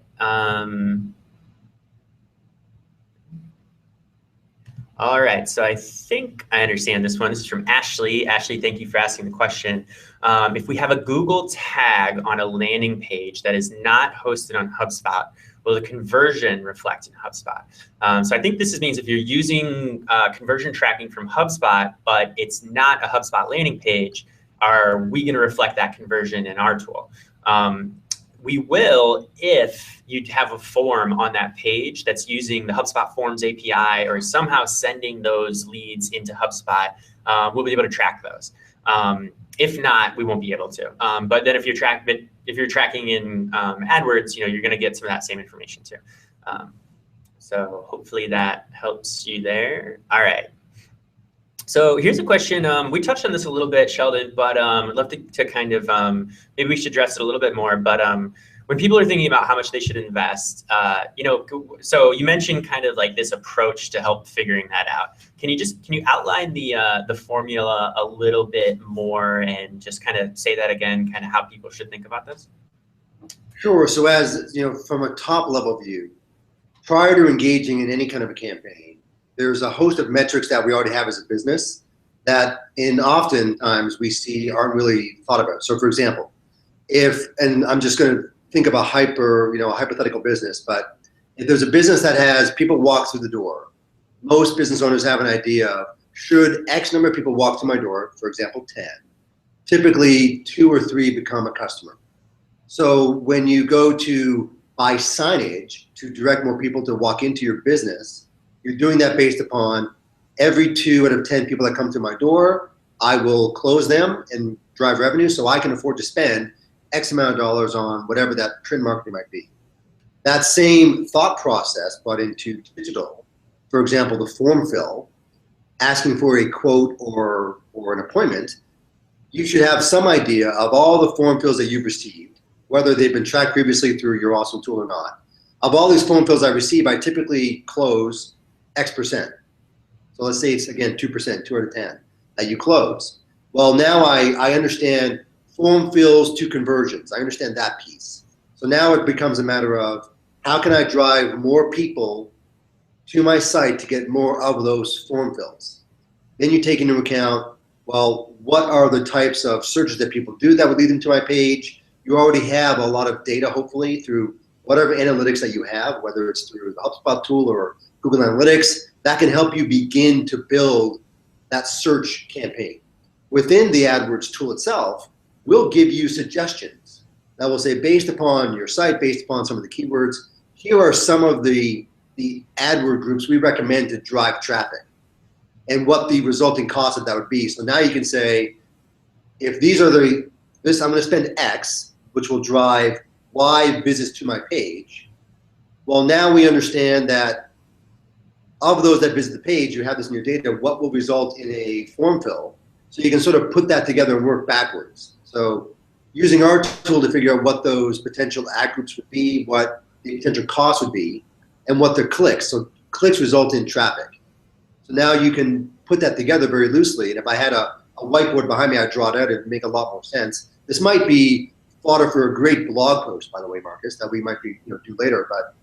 All right, so I think I understand this one. This is from Ashley. Ashley, thank you for asking the question. If we have a Google tag on a landing page that is not hosted on HubSpot, will the conversion reflect in HubSpot? So I think this means if you're using conversion tracking from HubSpot, but it's not a HubSpot landing page, are we going to reflect that conversion in our tool? We will if you have a form on that page that's using the HubSpot Forms API or somehow sending those leads into HubSpot. We'll be able to track those. If not, we won't be able to. But then if you're tracking in AdWords, you're going to get some of that same information too. So hopefully that helps you there. All right. So here's a question. We touched on this a little bit, Sheldon, but I'd love to kind of, maybe we should address it a little bit more. But when people are thinking about how much they should invest, so you mentioned kind of like this approach to help figuring that out. Can you outline the formula a little bit more and just kind of say that again, kind of how people should think about this? Sure. So as from a top level view, prior to engaging in any kind of a campaign, there's a host of metrics that we already have as a business that oftentimes we see aren't really thought about. So for example, and I'm just going to think of a hypothetical business, but if there's a business that has people walk through the door, most business owners have an idea of, should X number of people walk through my door, for example, 10, typically 2 or 3 become a customer. So when you go to buy signage to direct more people to walk into your business, you're doing that based upon every 2 out of 10 people that come through my door, I will close them and drive revenue so I can afford to spend X amount of dollars on whatever that print marketing might be. That same thought process brought into digital, for example, the form fill, asking for a quote or an appointment, you should have some idea of all the form fills that you've received, whether they've been tracked previously through your awesome tool or not. Of all these form fills I receive, I typically close X%. So let's say it's, again, 2%, 2 out of 10 that you close. Well, now I understand form fills to conversions. I understand that piece. So now it becomes a matter of, how can I drive more people to my site to get more of those form fills? Then you take into account, well, what are the types of searches that people do that would lead them to my page? you already have a lot of data, hopefully, through whatever analytics that you have, whether it's through the HubSpot tool or Google Analytics, that can help you begin to build that search campaign. Within the AdWords tool itself, we'll give you suggestions that will say, based upon your site, based upon some of the keywords, here are some of the AdWord groups we recommend to drive traffic and what the resulting cost of that would be. So now you can say, if these are I'm going to spend X, which will drive Y visits to my page. Well, now we understand that of those that visit the page, you have this in your data, what will result in a form fill. So you can sort of put that together and work backwards. So using our tool to figure out what those potential ad groups would be, what the potential cost would be, and what the clicks. So clicks result in traffic. So now you can put that together very loosely. And if I had a whiteboard behind me, I'd draw it out. It'd make a lot more sense. This might be fodder for a great blog post, by the way, Marcus, that we might be do later. But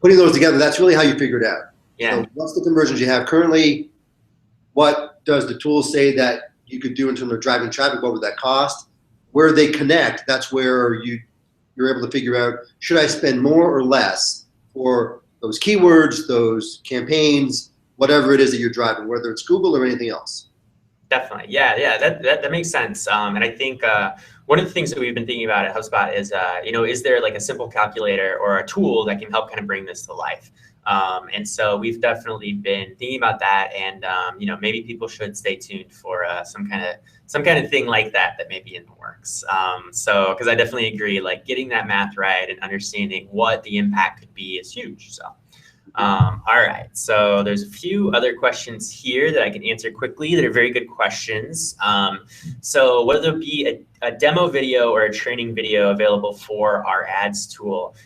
putting those together, that's really how you figure it out. Yeah. So what's the conversions you have currently? What does the tool say that you could do in terms of driving traffic? What would that cost? Where they connect, that's where you're able to figure out, should I spend more or less for those keywords, those campaigns, whatever it is that you're driving, whether it's Google or anything else. Definitely. Yeah, that makes sense. And I think one of the things that we've been thinking about at HubSpot is, is there like a simple calculator or a tool that can help kind of bring this to life? And so we've definitely been thinking about that, and maybe people should stay tuned for some kind of thing like that may be in the works. So because I definitely agree, like getting that math right and understanding what the impact could be is huge. So. All right, so there's a few other questions here that I can answer quickly that are very good questions. So whether it be a demo video or a training video available for our ads tool.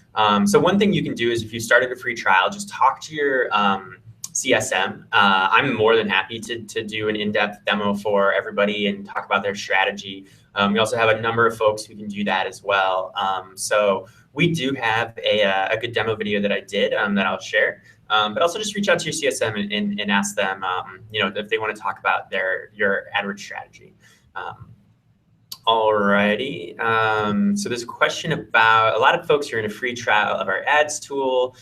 So one thing you can do is, if you started a free trial, just talk to your CSM. I'm more than happy to do an in-depth demo for everybody and talk about their strategy. We also have a number of folks who can do that as well. So we do have a good demo video that I did that I'll share. But also just reach out to your CSM and ask them, if they want to talk about your AdWords strategy. Alrighty. So there's a question about a lot of folks who are in a free trial of our ads tool.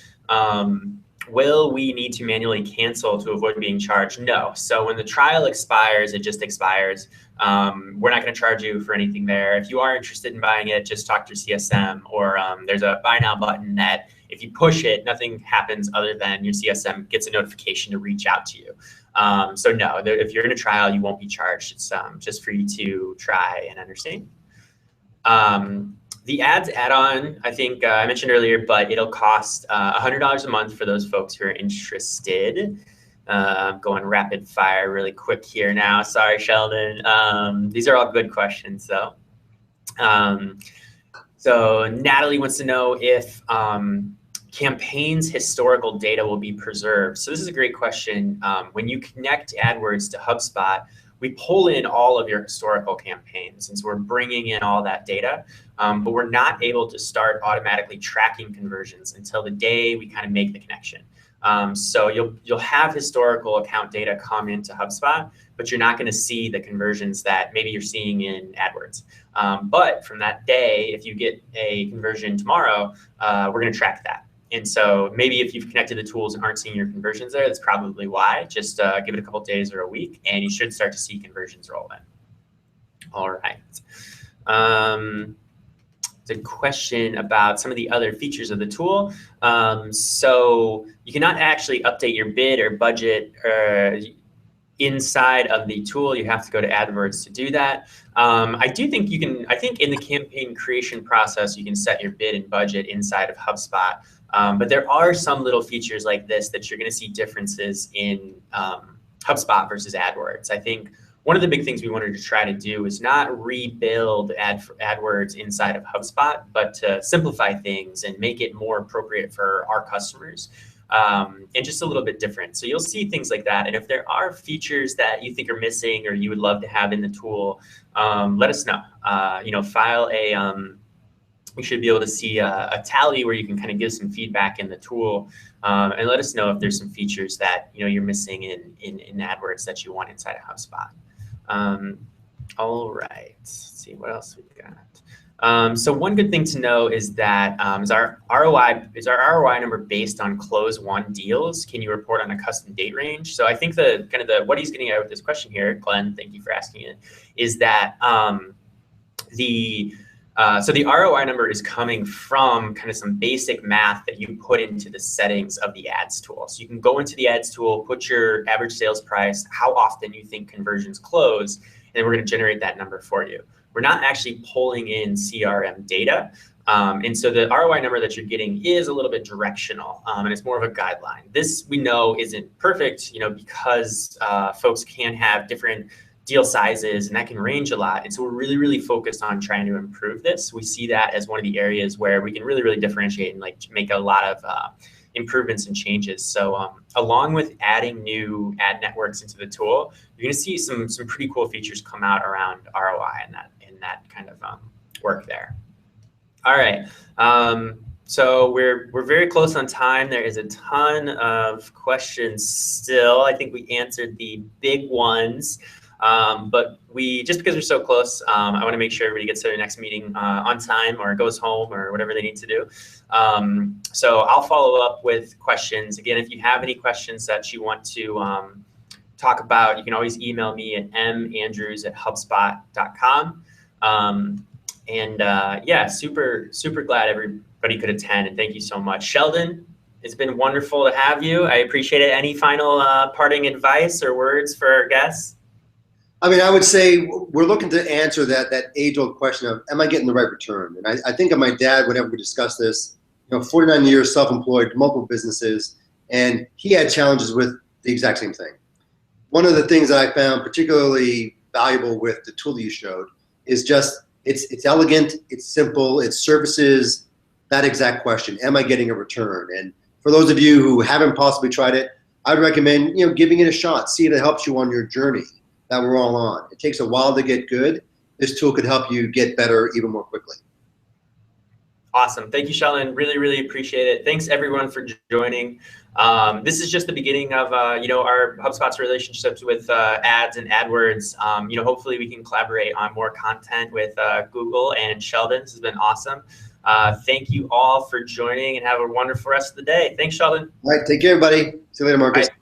Will we need to manually cancel to avoid being charged? No. So when the trial expires, it just expires. We're not going to charge you for anything there. If you are interested in buying it, just talk to your CSM, or there's a buy now button that if you push it, nothing happens other than your CSM gets a notification to reach out to you. So no, if you're in a trial, you won't be charged. It's just for you to try and understand. The ads add-on, I think I mentioned earlier, but it'll cost $100 a month for those folks who are interested. Going rapid fire really quick here now. Sorry, Sheldon. These are all good questions, though. So Natalie wants to know if campaigns' historical data will be preserved. So this is a great question. When you connect AdWords to HubSpot, we pull in all of your historical campaigns, and so we're bringing in all that data, but we're not able to start automatically tracking conversions until the day we kind of make the connection. So you'll have historical account data come into HubSpot, but you're not going to see the conversions that maybe you're seeing in AdWords. But from that day, if you get a conversion tomorrow, we're going to track that. And so maybe if you've connected the tools and aren't seeing your conversions there, that's probably why. Just give it a couple of days or a week, and you should start to see conversions roll in. All right. The question about some of the other features of the tool. So you cannot actually update your bid or budget inside of the tool. You have to go to AdWords to do that. I do think you can, I think in the campaign creation process, you can set your bid and budget inside of HubSpot. But there are some little features like this that you're going to see differences in HubSpot versus AdWords. I think one of the big things we wanted to try to do is not rebuild AdWords inside of HubSpot, but to simplify things and make it more appropriate for our customers, and just a little bit different. So you'll see things like that. And if there are features that you think are missing or you would love to have in the tool, let us know. File a we should be able to see a tally where you can kind of give some feedback in the tool, and let us know if there's some features that you're missing in AdWords that you want inside of HubSpot. All right, let's see what else we've got. So one good thing to know is that is our ROI number based on close won deals? Can you report on a custom date range? So I think the what he's getting at with this question here, Glenn, thank you for asking it, is that so the ROI number is coming from kind of some basic math that you put into the settings of the ads tool. So you can go into the ads tool, put your average sales price, how often you think conversions close, and then we're going to generate that number for you. We're not actually pulling in CRM data. And so the ROI number that you're getting is a little bit directional, and it's more of a guideline. This we know isn't perfect, because folks can have different deal sizes and that can range a lot. And so we're really, really focused on trying to improve this. We see that as one of the areas where we can really, really differentiate and like make a lot of improvements and changes. So along with adding new ad networks into the tool, you're going to see some pretty cool features come out around ROI in that kind of work there. All right. So we're very close on time. There is a ton of questions still. I think we answered the big ones. But just because we're so close, I want to make sure everybody gets to their next meeting on time or goes home or whatever they need to do. So I'll follow up with questions. Again, if you have any questions that you want to talk about, you can always email me at mandrews@hubspot.com. Yeah, super glad everybody could attend, and thank you so much. Sheldon, it's been wonderful to have you. I appreciate it. Any final parting advice or words for our guests? I mean, I would say we're looking to answer that age-old question of, am I getting the right return? And I think of my dad whenever we discuss this, 49 years self-employed, multiple businesses, and he had challenges with the exact same thing. One of the things that I found particularly valuable with the tool that you showed is just, it's elegant, it's simple, it services that exact question, am I getting a return? And for those of you who haven't possibly tried it, I'd recommend, giving it a shot, see if it helps you on your journey that we're all on. It takes a while to get good. This tool could help you get better even more quickly. Awesome. Thank you, Sheldon. Really, really appreciate it. Thanks everyone for joining. This is just the beginning of our HubSpot's relationships with ads and AdWords. Hopefully we can collaborate on more content with Google and Sheldon. This has been awesome. Thank you all for joining and have a wonderful rest of the day. Thanks, Sheldon. All right. Take care, everybody. See you later, Marcus. Bye.